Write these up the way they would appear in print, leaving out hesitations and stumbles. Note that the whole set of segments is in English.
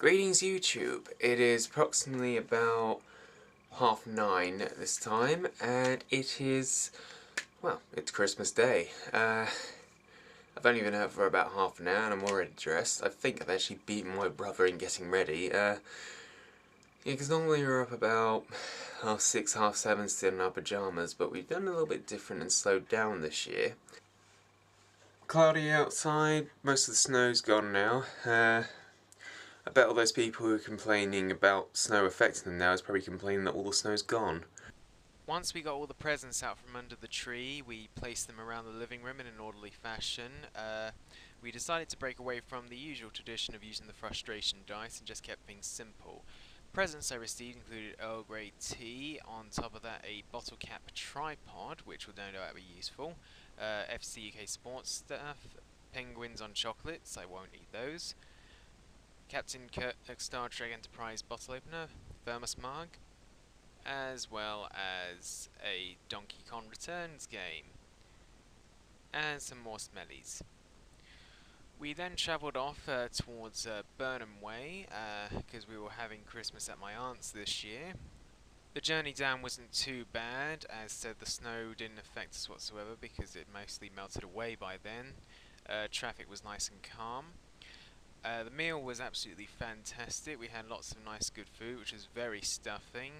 Greetings YouTube, it is approximately about 9:30 at this time, and it is, well, it's Christmas Day. I've only been out for about half an hour and I'm already dressed. I think I've actually beaten my brother in getting ready. Yeah, because normally we're up about 6:30, 7:30 still in our pyjamas, but we've done a little bit different and slowed down this year. Cloudy outside, most of the snow's gone now. I bet all those people who are complaining about snow affecting them now is probably complaining that all the snow's gone. Once we got all the presents out from under the tree, we placed them around the living room in an orderly fashion. We decided to break away from the usual tradition of using the frustration dice and just kept things simple. Presents I received included Earl Grey tea, on top of that a bottle cap tripod, which will no doubt be useful, FC UK sports stuff, penguins on chocolates, I won't eat those, Captain Kirk Star Trek Enterprise bottle opener, thermos mug, as well as a Donkey Kong Returns game, and some more smellies. We then travelled off towards Burnham Way, because we were having Christmas at my aunt's this year. The journey down wasn't too bad, as said the snow didn't affect us whatsoever because it mostly melted away by then. Traffic was nice and calm. The meal was absolutely fantastic. We had lots of nice good food, which was very stuffing.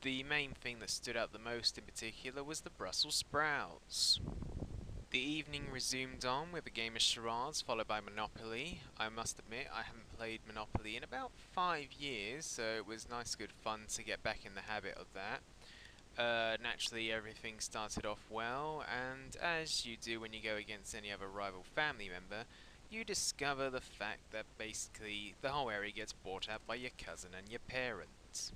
The main thing that stood out the most in particular was the Brussels sprouts. The evening resumed on with a game of charades followed by Monopoly. I must admit I haven't played Monopoly in about 5 years, so it was nice good fun to get back in the habit of that. Naturally everything started off well, and as you do when you go against any other rival family member, you discover the fact that basically the whole area gets bought out by your cousin and your parents.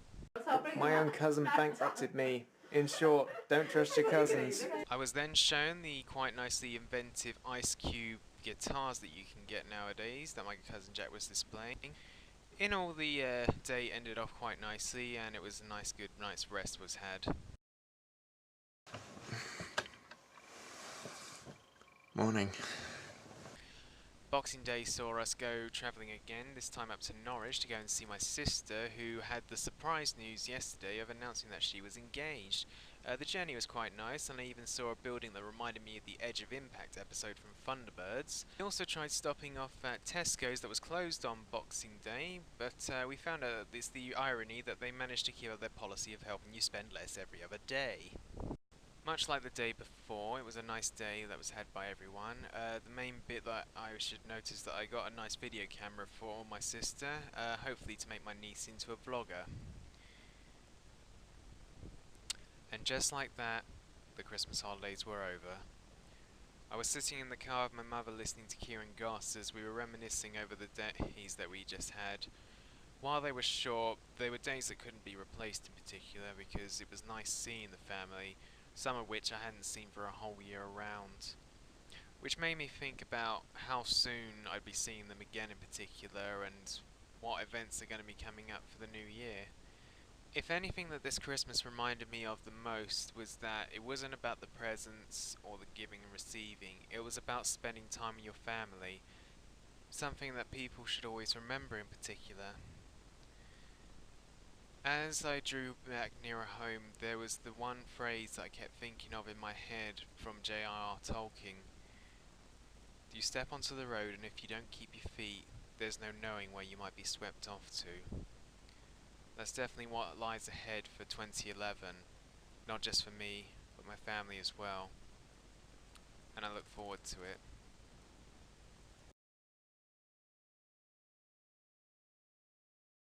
My own cousin bankrupted me. In short, don't trust your cousins. I was then shown the quite nicely inventive Ice Cube guitars that you can get nowadays that my cousin Jack was displaying. In all, the day ended off quite nicely, and it was a nice good night's rest was had. Morning. Boxing Day saw us go travelling again, this time up to Norwich to go and see my sister, who had the surprise news yesterday of announcing that she was engaged. The journey was quite nice, and I even saw a building that reminded me of the Edge of Impact episode from Thunderbirds. We also tried stopping off at Tesco's that was closed on Boxing Day, but we found out it's the irony that they managed to keep up their policy of helping you spend less every other day. Much like the day before, it was a nice day that was had by everyone. The main bit that I should notice that I got a nice video camera for my sister, hopefully to make my niece into a vlogger. And just like that, the Christmas holidays were over. I was sitting in the car with my mother listening to Kieran Goss as we were reminiscing over the days that we just had. While they were short, they were days that couldn't be replaced in particular because it was nice seeing the family, some of which I hadn't seen for a whole year around. Which made me think about how soon I'd be seeing them again in particular and what events are going to be coming up for the new year. If anything that this Christmas reminded me of the most was that it wasn't about the presents or the giving and receiving, it was about spending time with your family, something that people should always remember in particular. As I drew back nearer home, there was the one phrase that I kept thinking of in my head from J.R.R. Tolkien. You step onto the road and if you don't keep your feet, there's no knowing where you might be swept off to. That's definitely what lies ahead for 2011, not just for me, but my family as well. And I look forward to it.